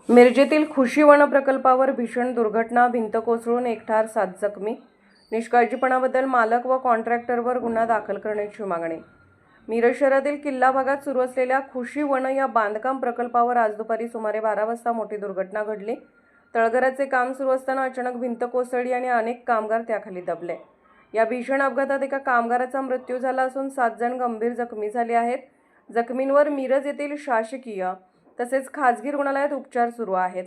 मिरजेतील खुशी वन प्रकल्पावर भीषण दुर्घटना, भिंत कोसळून एक ठार 7 जखमी. निष्काळजीपणाबद्दल मालक व कॉन्ट्रॅक्टरवर गुन्हा दाखल करण्याची मागणी. मिरज शहरातील किल्ला भागात सुरू असलेल्या खुशी वन या बांधकाम प्रकल्पावर आज दुपारी सुमारे 12 वाजता मोठी दुर्घटना घडली. तळघराचे काम सुरू असताना अचानक भिंत कोसळली आणि अनेक कामगार त्याखाली दबले. या भीषण अपघातात एका कामगाराचा मृत्यू झाला असून 7 जण गंभीर जखमी झाले आहेत. जखमींवर मिरज येथील शासकीय तसेच खासगी रुग्णालयात उपचार सुरू आहेत.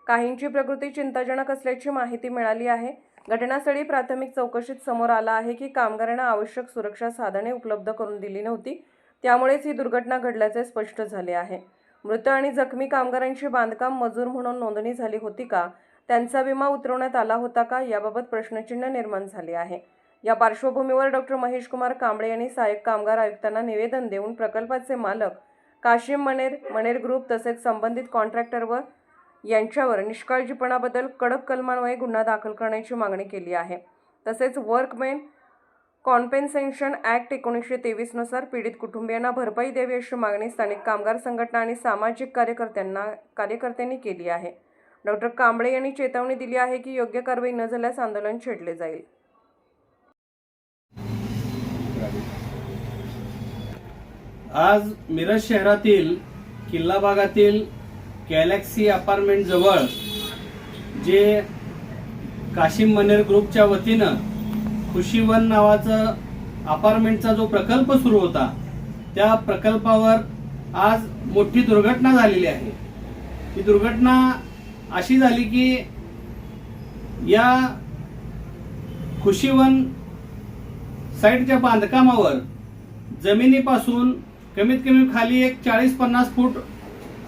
काहींची प्रकृती चिंताजनक असल्याची माहिती मिळाली आहे. घटनास्थळी प्राथमिक चौकशीत समोर आला आहे की कामगारांना आवश्यक सुरक्षा साधने उपलब्ध करून दिली नव्हती, त्यामुळेच ही दुर्घटना घडल्याचे स्पष्ट झाले आहे. मृत आणि जखमी कामगारांची बांधकाम मजूर म्हणून नोंदणी झाली होती का, त्यांचा विमा उतरवण्यात आला होता का, याबाबत प्रश्नचिन्ह निर्माण झाले आहे. या पार्श्वभूमीवर डॉक्टर महेश कुमार कांबळे यांनी सहाय्यक कामगार आयुक्तांना निवेदन देऊन प्रकल्पाचे मालक काशिम मनेर ग्रुप तसेच संबंधित कॉन्ट्रॅक्टर यांच्यावर निष्काळजीपणाबद्दल कडक कलमान्वये गुन्हा दाखल करण्याची मागणी केली आहे. तसेच वर्कमेन कॉम्पेन्सेशन ॲक्ट 1923 नुसार पीडित कुटुंबियांना भरपाई द्यावी अशी मागणी स्थानिक कामगार संघटना आणि सामाजिक कार्यकर्त्यांनी केली आहे. डॉक्टर कांबळे यांनी चेतावणी दिली आहे की योग्य कारवाई न झाल्यास आंदोलन छेडले जाईल. आज मिरज शहरातील किल्ला भागातील गॅलेक्सी अपार्टमेंट जवळ जे काशिम मनेर ग्रुपच्या वतीनं खुशी वन नावाचं अपार्टमेंटचा जो प्रकल्प सुरू होता, त्या प्रकल्पावर आज मोठी दुर्घटना झालेली आहे. ही दुर्घटना अशी झाली की या खुशी वन साईडच्या बांधकामावर जमिनीपासून कमीत कमी खाली एक 40-50 फूट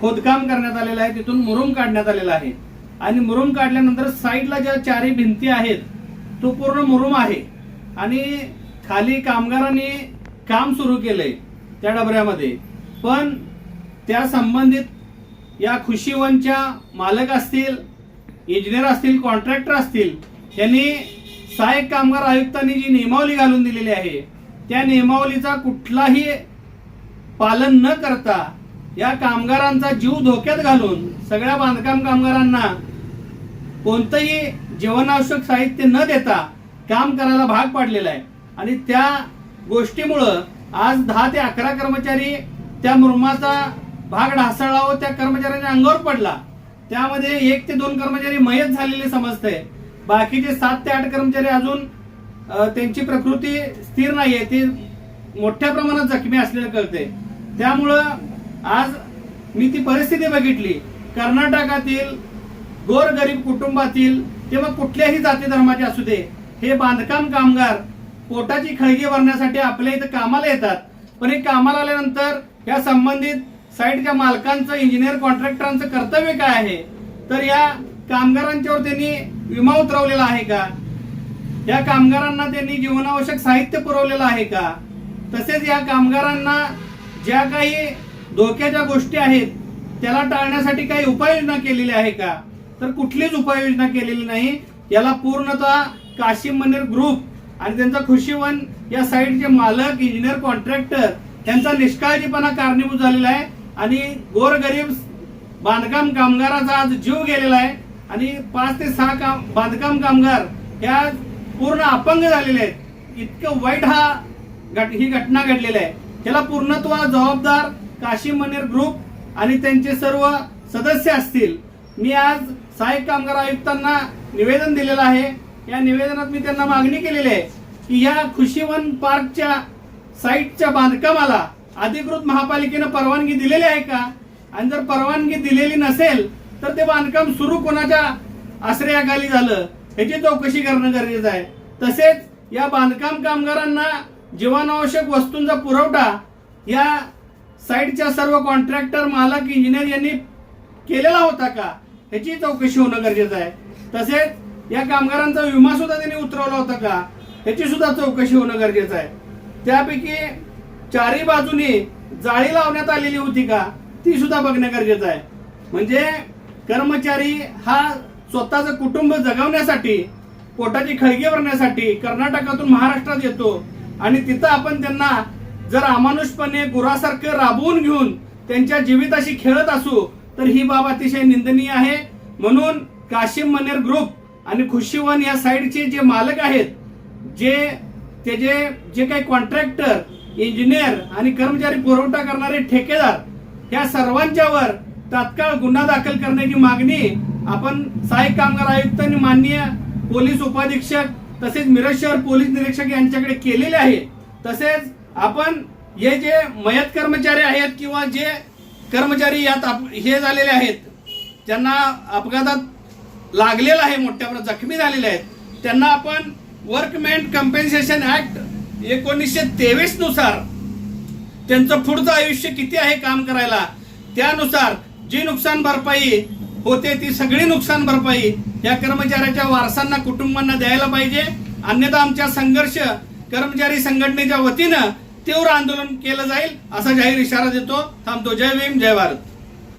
खोदकाम करण्यात आलेलं आहे. तिथून मुरुम काढण्यात आलेला आहे आणि मुरुम काढल्यानंतर साईडला ज्या चारी भिंती आहेत तो पूर्ण मुरुम आहे आणि खाली कामगारांनी काम सुरू केलंय त्या डबऱ्यामध्ये. पण त्या संबंधित या खुशी वनच्या मालक असतील, इंजिनियर असतील, कॉन्ट्रॅक्टर असतील, यांनी सहाय्यक कामगार आयुक्तांनी जी नियमावली घालून दिलेली आहे त्या नियमावलीचा कुठलाही पालन न करता या कामगारांचा जीव धोक्यात घालून सगळ्या बांधकाम कामगारांना कोणतंही जीवनावश्यक साहित्य न देता काम करायला भाग पाडलेला आहे. आणि त्या गोष्टीमुळं आज 10 ते 11 कर्मचारी त्या मुरुमाचा भाग ढासळला व त्या कर्मचाऱ्यांच्या अंगावर पडला. त्यामध्ये 1 ते 2 कर्मचारी मयत झालेले समजते. बाकीचे 7 ते 8 कर्मचारी अजून त्यांची प्रकृती स्थिर नाहीये, ते मोठ्या प्रमाणात जखमी असलेलं कळते. त्यामुळं आज मी ती परिस्थिती बघितली. कर्नाटकातील गोरगरीब कुटुंबातील किंवा कुठल्याही जाती धर्माचे असू दे, हे बांधकाम कामगार पोटाची खळगी भरण्यासाठी आपल्या इथं कामाला येतात. पण हे कामाला आल्यानंतर या संबंधित साईडच्या मालकांचं, इंजिनियर कॉन्ट्रॅक्टरांचं कर्तव्य काय आहे, तर या कामगारांच्यावर त्यांनी विमा उतरवलेला आहे का, या कामगारांना त्यांनी जीवनावश्यक साहित्य पुरवलेलं आहे का, तसेच या कामगारांना ज्या काही धोक्याच्या गोष्टी आहेत त्याला टाळण्यासाठी काही उपाययोजना केलेली आहे का, तर कुठलीच उपाययोजना केलेली नाही. याला पूर्णतः काशिम मनेर ग्रुप आणि त्यांचा खुशी वन या साईडचे मालक, इंजिनियर, कॉन्ट्रॅक्टर यांचा निष्काळजीपणा कारणीभूत झालेला आहे. आणि गोरगरीब बांधकाम कामगाराचा आज जीव गेलेला आहे आणि 5 ते 6 बांधकाम कामगार या पूर्ण अपंग झालेले आहेत. इतकं वाईट ही घटना घडलेली आहे. त्याला पूर्णत्व जबाबदार काशिम मनेर ग्रुप आणि त्यांचे सर्व सदस्य असतील. मी आज सहाय्यक कामगार आयुक्तांना निवेदन दिलेलं आहे. या निवेदनात मी त्यांना मागणी केलेली आहे की या खुशी वन पार्कच्या साईटच्या बांधकामाला अधिकृत महापालिकेनं परवानगी दिलेली आहे का, आणि जर परवानगी दिलेली नसेल तर ते बांधकाम सुरू कोणाच्या आश्रयाखाली झालं याची चौकशी करणं गरजेचं आहे. तसेच या बांधकाम कामगारांना जीवनावश्यक वस्तूंचा पुरवठा या साईडच्या सर्व कॉन्ट्रॅक्टर, मालक, इंजिनियर यांनी केलेला होता का याची चौकशी होणं गरजेचं आहे. तसेच या कामगारांचा विमा सुद्धा त्यांनी उतरवला होता का याची सुद्धा चौकशी होणं गरजेचं आहे. त्यापैकी 4ही बाजूनी जाळी लावण्यात आलेली होती का ती सुद्धा बघणं गरजेचं आहे. म्हणजे कर्मचारी हा स्वतःचं कुटुंब जगवण्यासाठी, पोटाची खळगी भरण्यासाठी कर्नाटकातून महाराष्ट्रात येतो आणि तिथं आपण त्यांना जर अमानुषपणे गुरासारखं राबवून घेऊन त्यांच्या जीविताशी खेळत असू तर ही बाब अतिशय निंदनीय आहे. म्हणून काशिम मनेर ग्रुप आणि खुशीवन या साईडचे जे मालक आहेत, जे काही कॉन्ट्रॅक्टर, इंजिनियर आणि कर्मचारी पुरवठा करणारे ठेकेदार, या सर्वांच्यावर तात्काळ गुन्हा दाखल करण्याची मागणी आपण सहाय्यक कामगार आयुक्त आणि माननीय पोलीस उपाधीक्षक तसेच मिरज शहर पोलीस निरीक्षक यांच्याकडे केलेले आहे. तसेच आपण हे जे मयत कर्मचारी आहेत किंवा जे कर्मचारी यात हे झालेले आहेत, ज्यांना अपघातात लागलेला आहे, मोठ्या प्रमाणात जखमी झालेले आहेत, त्यांना आपण वर्कमेन कम्पेन्सेशन ऍक्ट 1923 नुसार त्यांचं पुढचं आयुष्य किती आहे काम करायला, त्यानुसार जी नुकसान भरपाई होते ती सगळी नुकसान भरपाई या कर्मचाऱ्याच्या वारसांना, कुटुंबांना द्यायला पाहिजे. अन्यथा आमच्या संघर्ष कर्मचारी संघटनेच्या वतीनं तीव्र आंदोलन केलं जाईल असा जाहीर इशारा देतो. थांबतो. जय भीम, जय भारत.